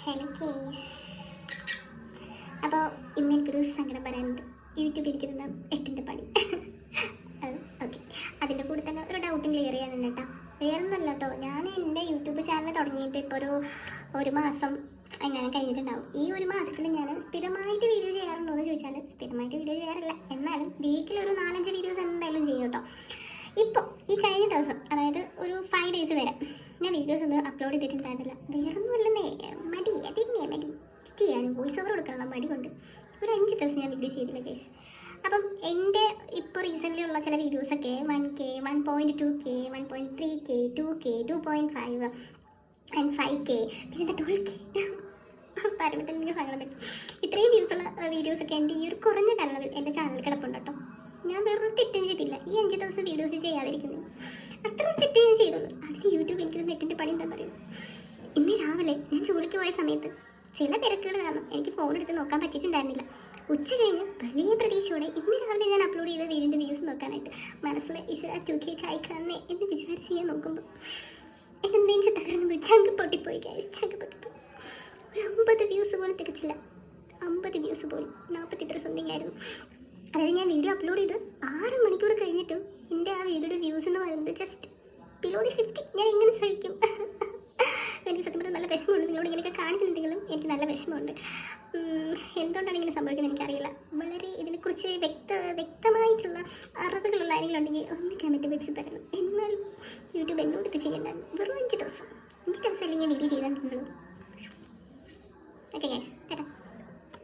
Hello case. അപ്പോൾ ഇന്ന് എനിക്കൊരു സങ്കടം പറയാനുണ്ട്. യൂട്യൂബിൽ ഇരിക്കുന്ന 8ൻ്റെ പണി. ഓക്കെ, അതിൻ്റെ കൂടെ തന്നെ ഒരു ഡൗട്ടും ക്ലിയർ ചെയ്യാനുണ്ട് കേട്ടോ. വേറൊന്നുമല്ല കേട്ടോ, ഞാൻ എൻ്റെ യൂട്യൂബ് ചാനൽ തുടങ്ങിയിട്ട് ഇപ്പോൾ ഒരു മാസം എങ്ങനെ കഴിഞ്ഞിട്ടുണ്ടാവും. ഈ ഒരു മാസത്തിൽ ഞാൻ സ്ഥിരമായിട്ട് വീഡിയോ ചെയ്യാറുണ്ടോ എന്ന് ചോദിച്ചാൽ സ്ഥിരമായിട്ട് വീഡിയോ ചെയ്യാറില്ല. എന്നാലും വീക്കിലൊരു 4-5 വീഡിയോസ് എന്തായാലും ചെയ്യും കേട്ടോ. ഇപ്പോൾ ഈ കഴിഞ്ഞ ദിവസം, അതായത് ഒരു 5 ഡേയ്സ് വരെ ഞാൻ വീഡിയോസ് ഒന്നും അപ്ലോഡ് ചെയ്തിട്ടുണ്ടായിരുന്നില്ല. വേറൊന്നുമല്ലെന്നേ, മടി. അതിന്നെ മടി ചെയ്യാനും വോയിസ് ഓവർ കൊടുക്കാനുള്ള മടി കൊണ്ട് ഒരു 5 ദിവസം ഞാൻ വീഡിയോ ചെയ്തില്ല കേസ്. അപ്പം എൻ്റെ ഇപ്പോൾ റീസെൻ്റ്ലി ഉള്ള ചില വീഡിയോസൊക്കെ 1K, 1.2K, 1.3K, 2K, 2.5 and 5K, പിന്നെ 12K പറയുമ്പോൾ തന്നെ എനിക്ക് സങ്കടം പറ്റും. ഇത്രയും വ്യൂസുള്ള വീഡിയോസൊക്കെ എൻ്റെ ഈ ഒരു കുറഞ്ഞ കാലയളവിൽ എൻ്റെ ചാനലിൽ കിടപ്പുണ്ട് കേട്ടോ. ഞാൻ വേറൊരു തെറ്റും ചെയ്തില്ല. ഈ 5 ദിവസം വീഡിയോസ് ചെയ്യാതിരിക്കുന്നത് അത്ര ഒരു തെറ്റ് ഞാൻ ചെയ്തുള്ളൂ. അതിന് യൂട്യൂബ് എനിക്ക് നെറ്റിൻ്റെ പണി എന്താ പറയുന്നത്. ഇന്ന് രാവിലെ ഞാൻ ജോലിക്ക് പോയ സമയത്ത് ചില തിരക്കുകൾ കാരണം എനിക്ക് ഫോൺ എടുത്ത് നോക്കാൻ പറ്റിയിട്ടുണ്ടായിരുന്നില്ല. ഉച്ച കഴിഞ്ഞ് വലിയ പ്രതീക്ഷയോടെ ഇന്ന് രാവിലെ ഞാൻ അപ്ലോഡ് ചെയ്ത വീടിൻ്റെ വ്യൂസ് നോക്കാനായിട്ട് മനസ്സിൽ ഈശ്വര 2K കായ്ക്കാന്നേ എന്ന് വിചാരിച്ച് ഞാൻ നോക്കുമ്പോൾ എന്തെങ്കിലും തകർന്നു ചങ്ക് പൊട്ടിപ്പോയി. ചങ്ക് പൊട്ടിപ്പോയി. ഒരു 50 വ്യൂസ് പോലും തികച്ചില്ല. 50 വ്യൂസ് പോലും 43 സംതിങ് ആയിരുന്നു. അതായത് ഞാൻ വീഡിയോ അപ്ലോഡ് ചെയ്ത് 6 മണിക്കൂർ കഴിഞ്ഞിട്ടും എൻ്റെ ആ വീഡിയോയുടെ വ്യൂസ് എന്ന് പറയുന്നത് ജസ്റ്റ് ബിലോ 50. ഞാൻ എങ്ങനെ സഹിക്കും? എനിക്ക് സത്യം പറഞ്ഞാൽ നല്ല വിഷമമുണ്ട്. നിങ്ങളോട് ഇങ്ങനെയൊക്കെ കാണിക്കുന്നുണ്ടെങ്കിലും എനിക്ക് നല്ല വിഷമമുണ്ട്. എന്തുകൊണ്ടാണ് ഇങ്ങനെ സംഭവിക്കുന്നത് എനിക്കറിയില്ല. വളരെ ഇതിനെക്കുറിച്ച് വ്യക്തമായിട്ടുള്ള അറിവുകളുള്ള ആരെങ്കിലും ഉണ്ടെങ്കിൽ ഒന്ന് കമൻറ്റ് ബോക്സിൽ തരണം. എന്നാലും യൂട്യൂബ് എന്നോട് ഇത് ചെയ്യണ്ടായിരുന്നു. വെറും 5 ദിവസം അല്ലെങ്കിൽ ഞാൻ വീഡിയോ ചെയ്തിട്ടുള്ളൂ. Okay guys.